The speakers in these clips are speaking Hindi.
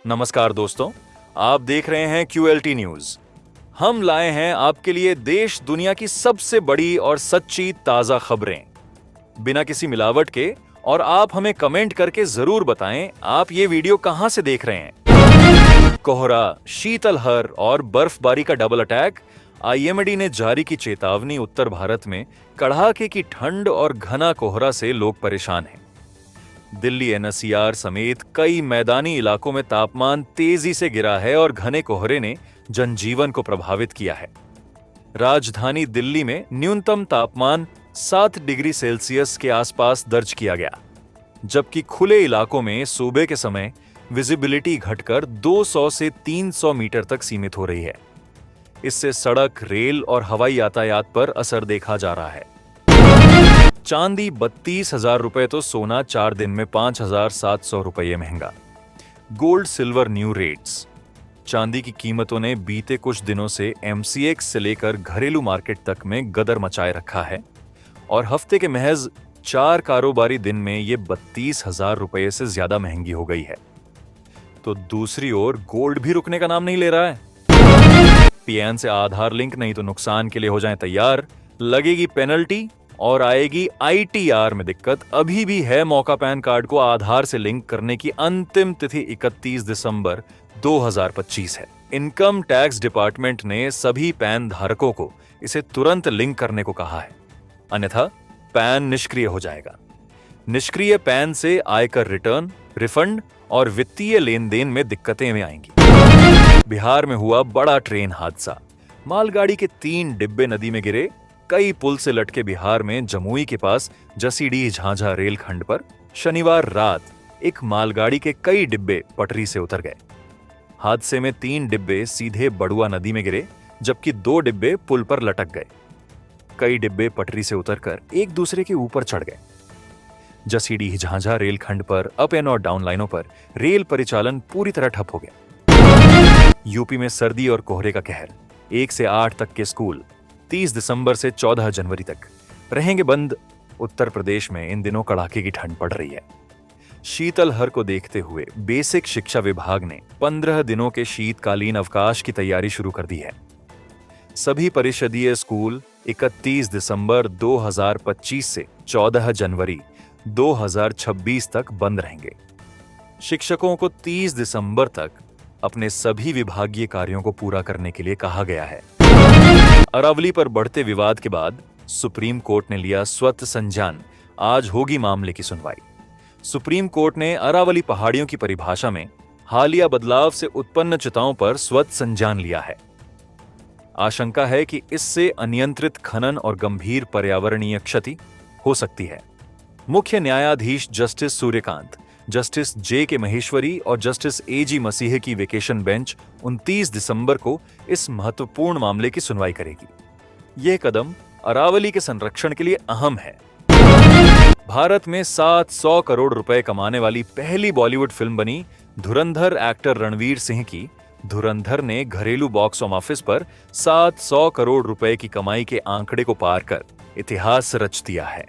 नमस्कार दोस्तों, आप देख रहे हैं QLT न्यूज। हम लाए हैं आपके लिए देश दुनिया की सबसे बड़ी और सच्ची ताजा खबरें, बिना किसी मिलावट के। और आप हमें कमेंट करके जरूर बताएं आप ये वीडियो कहां से देख रहे हैं। कोहरा, शीतलहर और बर्फबारी का डबल अटैक। IMD ने जारी की चेतावनी। उत्तर भारत में कड़ाके की ठंड और घना कोहरा से लोग परेशान हैं। दिल्ली NCR समेत कई मैदानी इलाकों में तापमान तेजी से गिरा है और घने कोहरे ने जनजीवन को प्रभावित किया है। राजधानी दिल्ली में न्यूनतम तापमान 7 डिग्री सेल्सियस के आसपास दर्ज किया गया, जबकि खुले इलाकों में सुबह के समय विजिबिलिटी घटकर 200 से 300 मीटर तक सीमित हो रही है। इससे सड़क, रेल और हवाई यातायात पर असर देखा जा रहा है। चांदी 32,000 रुपए तो सोना 4 दिन में 5,700 रुपये महंगा। Gold silver new rates. चांदी की कीमतों ने बीते कुछ दिनों से MCX से लेकर घरेलू मार्केट तक में गदर मचाए रखा है और हफ्ते के महज 4 कारोबारी दिन में ये 32,000 रुपये से ज्यादा महंगी हो गई है। तो दूसरी ओर गोल्ड भी रुकने का नाम नहीं ले रहा है। PN से आधार लिंक नहीं तो नुकसान के लिए हो जाएं तैयार। लगेगी पेनल्टी और आएगी ITR में दिक्कत। अभी भी है मौका। पैन कार्ड को आधार से लिंक करने की अंतिम तिथि 31 दिसंबर 2025 है। इनकम टैक्स डिपार्टमेंट ने सभी पैन धारकों को इसे तुरंत लिंक करने को कहा है, अन्यथा पैन निष्क्रिय हो जाएगा। निष्क्रिय पैन से आयकर रिटर्न, रिफंड और वित्तीय लेन देन में दिक्कतें में आएंगी। बिहार में हुआ बड़ा ट्रेन हादसा। मालगाड़ी के 3 डिब्बे नदी में गिरे। कई पुल से लटके बिहार में जमुई के पास जसीडीह झांझा रेलखंड पर शनिवार रात एक मालगाड़ी के कई डिब्बे पटरी से उतर गए। हादसे में 3 डिब्बे सीधे बड़ुआ नदी में गिरे, जबकि 2 डिब्बे पुल पर लटक गए। कई डिब्बे पटरी से उतरकर एक दूसरे के ऊपर चढ़ गए। जसीडीह झांझा रेलखंड पर अप एंड और डाउन लाइनों पर रेल परिचालन पूरी तरह ठप हो गया। यूपी में सर्दी और कोहरे का कहर। 1 से 8 तक के स्कूल 30 दिसंबर से 14 जनवरी तक रहेंगे बंद। उत्तर प्रदेश में इन दिनों कड़ाके की ठंड पड़ रही है। शीतलहर को देखते हुए बेसिक शिक्षा विभाग ने 15 दिनों के शीतकालीन अवकाश की तैयारी शुरू कर दी है। सभी परिषदीय स्कूल 31 दिसंबर 2025 से 14 जनवरी 2026 तक बंद रहेंगे। शिक्षकों को 30 दिसंबर तक अपने सभी विभागीय कार्यों को पूरा करने के लिए कहा गया है। अरावली पर बढ़ते विवाद के बाद सुप्रीम कोर्ट ने लिया स्वत संज्ञान। आज होगी मामले की सुनवाई। सुप्रीम कोर्ट ने अरावली पहाड़ियों की परिभाषा में हालिया बदलाव से उत्पन्न चिंताओं पर स्वत संज्ञान लिया है। आशंका है कि इससे अनियंत्रित खनन और गंभीर पर्यावरणीय क्षति हो सकती है। मुख्य न्यायाधीश justice Suryakant, justice JK Maheshwari और जस्टिस AG मसीह की वेकेशन बेंच 29 दिसंबर को इस महत्वपूर्ण मामले की सुनवाई करेगी। यह कदम अरावली के संरक्षण के लिए अहम है। भारत में 700 करोड़ रुपए कमाने वाली पहली बॉलीवुड फिल्म बनी धुरंधर। एक्टर रणवीर सिंह की धुरंधर ने घरेलू बॉक्स ऑफिस पर 700 करोड़ रुपए की कमाई के आंकड़े को पार कर इतिहास रच दिया है।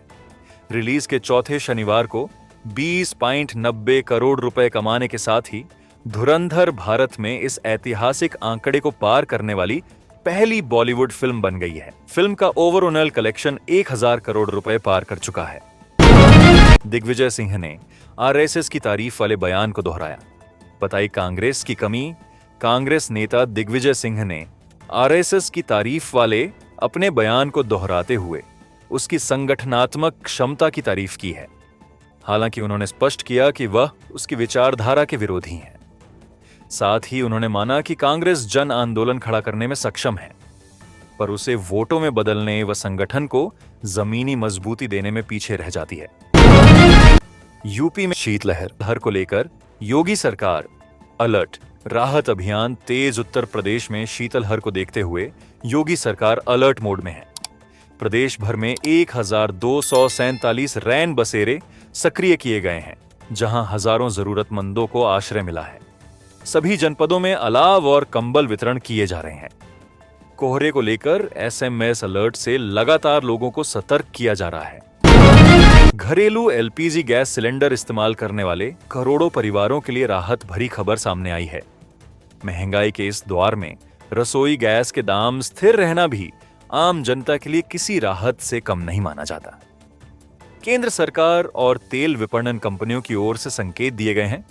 रिलीज के चौथे शनिवार को 20.90 करोड़ रुपए कमाने के साथ ही धुरंधर भारत में इस ऐतिहासिक आंकड़े को पार करने वाली पहली बॉलीवुड फिल्म बन गई है। फिल्म का ओवरऑल कलेक्शन 1000 करोड़ रुपए पार कर चुका है। दिग्विजय सिंह ने RSS की तारीफ वाले बयान को दोहराया। बताई कांग्रेस की कमी। कांग्रेस नेता दिग्विजय सिंह ने RSS की तारीफ वाले अपने बयान को दोहराते हुए उसकी संगठनात्मक क्षमता की तारीफ की है। हालांकि उन्होंने स्पष्ट किया कि वह उसकी विचारधारा के विरोधी हैं। साथ ही उन्होंने माना कि कांग्रेस जन आंदोलन खड़ा करने में सक्षम है, पर उसे वोटों में बदलने व संगठन को जमीनी मजबूती देने में पीछे रह जाती है। यूपी में शीतलहर को लेकर योगी सरकार अलर्ट। राहत अभियान तेज। उत्तर प्रदेश में शीतलहर को देखते हुए योगी सरकार अलर्ट मोड में है। प्रदेश भर में 1247 रैन बसेरे सक्रिय किए गए हैं, जहां हजारों जरूरतमंदों को आश्रय मिला है। सभी जनपदों में अलाव और कंबल वितरण किए जा रहे हैं। कोहरे को लेकर SMS अलर्ट से लगातार लोगों को सतर्क किया जा रहा है। घरेलू एलपीजी गैस सिलेंडर इस्तेमाल करने वाले करोड़ों परिवारों के लिए राहत भरी खबर सामने आई है। महंगाई के इस दौर में रसोई गैस के दाम स्थिर रहना भी आम जनता के लिए किसी राहत से कम नहीं माना जाता। केंद्र सरकार और तेल विपणन कंपनियों की ओर से संकेत दिए गए हैं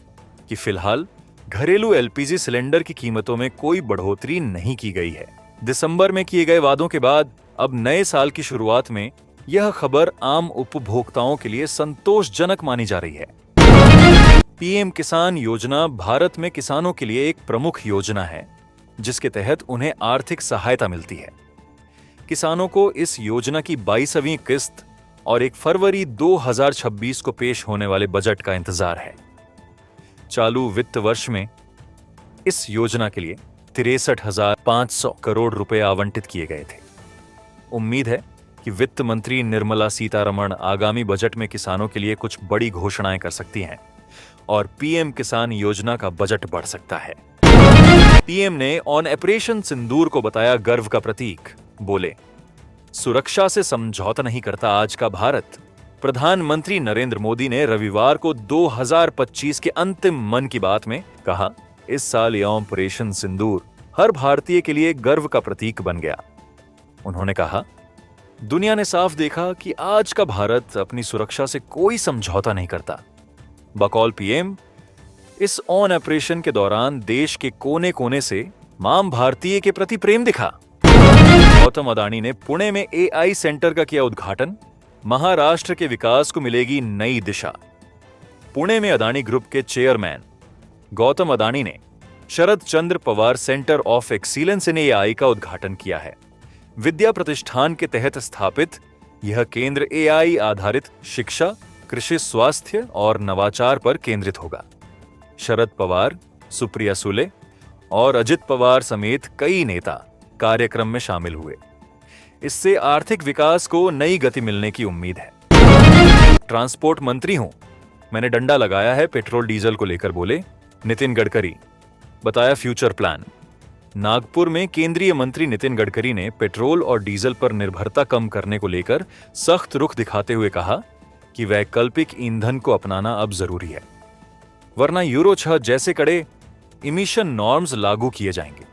कि फिलहाल घरेलू एलपीजी सिलेंडर की कीमतों में कोई बढ़ोतरी नहीं की गई है। दिसंबर में किए गए वादों के बाद अब नए साल की शुरुआत में यह खबर आम उपभोक्ताओं के लिए संतोषजनक मानी जा रही है। पीएम किसान योजना भारत में किसानों के लिए एक प्रमुख योजना है, जिसके तहत उन्हें आर्थिक सहायता मिलती है। किसानों को इस योजना की 22वीं किस्त और 1 फरवरी 2026 को पेश होने वाले बजट का इंतजार है। चालू वित्त वर्ष में इस योजना के लिए 63,500 करोड़ रुपए आवंटित किए गए थे। उम्मीद है कि वित्त मंत्री निर्मला सीतारमण आगामी बजट में किसानों के लिए कुछ बड़ी घोषणाएं कर सकती हैं और पीएम किसान योजना का बजट बढ़ सकता है। पीएम ने ऑपरेशन सिंदूर को बताया गर्व का प्रतीक। बोले, सुरक्षा से समझौता नहीं करता आज का भारत। प्रधानमंत्री नरेंद्र मोदी ने रविवार को 2025 के अंतिम मन की बात में कहा, इस साल यह ऑपरेशन सिंदूर हर भारतीय के लिए गर्व का प्रतीक बन गया। उन्होंने कहा, दुनिया ने साफ देखा कि आज का भारत अपनी सुरक्षा से कोई समझौता नहीं करता। बकौल पीएम, इस ऑपरेशन के दौरान देश के कोने कोने से माम भारतीय के प्रति प्रेम दिखा। गौतम अडानी ने पुणे में एआई सेंटर का किया उद्घाटन। महाराष्ट्र के विकास को मिलेगी नई दिशा। पुणे में अडानी ग्रुप के चेयरमैन गौतम अडानी ने Sharad Chandra Pawar centre of excellence in AI का उद्घाटन किया है। विद्या प्रतिष्ठान के तहत स्थापित यह केंद्र एआई आधारित शिक्षा, कृषि, स्वास्थ्य और नवाचार पर केंद्रित होगा। शरद पवार, सुप्रिया सुले और अजित पवार समेत कई नेता कार्यक्रम में शामिल हुए। इससे आर्थिक विकास को नई गति मिलने की उम्मीद है। ट्रांसपोर्ट मंत्री हूं, मैंने डंडा लगाया है पेट्रोल डीजल को लेकर, बोले नितिन गडकरी। बताया फ्यूचर प्लान। नागपुर में केंद्रीय मंत्री नितिन गडकरी ने पेट्रोल और डीजल पर निर्भरता कम करने को लेकर सख्त रुख दिखाते हुए कहा कि वैकल्पिक ईंधन को अपनाना अब जरूरी है, वरना यूरो 6 जैसे कड़े इमिशन नॉर्म्स लागू किए जाएंगे।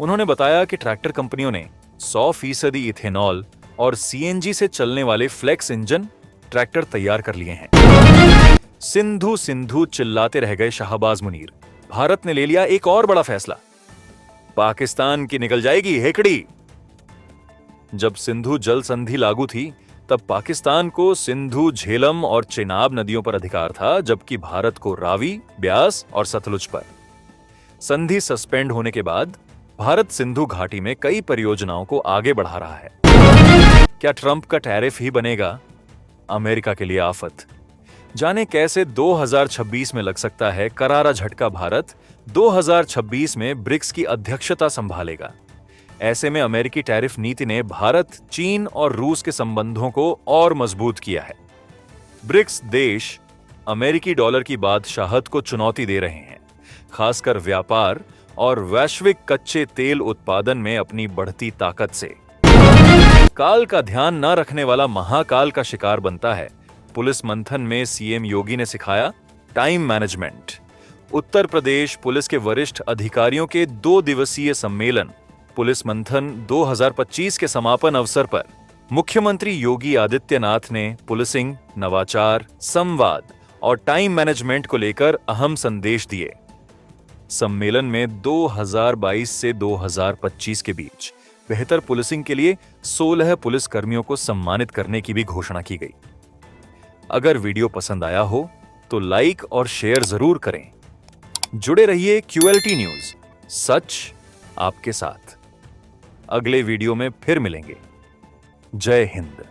उन्होंने बताया कि ट्रैक्टर कंपनियों ने 100% इथेनॉल और सीएनजी से चलने वाले फ्लेक्स इंजन ट्रैक्टर तैयार कर लिए हैं। सिंधु सिंधु चिल्लाते रह गए शाहबाज मुनीर। भारत ने ले लिया एक और बड़ा फैसला, पाकिस्तान की निकल जाएगी हेकड़ी। जब सिंधु जल संधि लागू थी तब पाकिस्तान को सिंधु, झेलम और चेनाब नदियों पर अधिकार था, जबकि भारत को रावी, ब्यास और सतलुज पर। संधि सस्पेंड होने के बाद भारत सिंधु घाटी में कई परियोजनाओं को आगे बढ़ा रहा है। क्या ट्रंप का टैरिफ ही बनेगा अमेरिका के लिए आफत? जाने कैसे 2026 में लग सकता है करारा झटका। भारत 2026 में ब्रिक्स की अध्यक्षता संभालेगा। ऐसे में अमेरिकी टैरिफ नीति ने भारत, चीन और रूस के संबंधों को और मजबूत किया है। ब्रिक्स देश अमेरिकी डॉलर की बादशाहत को चुनौती दे रहे हैं, खासकर व्यापार और वैश्विक कच्चे तेल उत्पादन में अपनी बढ़ती ताकत से। काल का ध्यान न रखने वाला महाकाल का शिकार बनता है। पुलिस मंथन में सीएम योगी ने सिखाया time management. Uttar Pradesh police के वरिष्ठ अधिकारियों के 2 दिवसीय सम्मेलन पुलिस मंथन 2025 के समापन अवसर पर मुख्यमंत्री योगी आदित्यनाथ ने पुलिसिंग, नवाचार, संवाद और टाइम मैनेजमेंट को लेकर अहम संदेश दिए। सम्मेलन में 2022 से 2025 के बीच बेहतर पुलिसिंग के लिए 16 पुलिस कर्मियों को सम्मानित करने की भी घोषणा की गई। अगर वीडियो पसंद आया हो तो लाइक और शेयर जरूर करें। जुड़े रहिए क्यूएलटी न्यूज, सच आपके साथ। अगले वीडियो में फिर मिलेंगे। जय हिंद।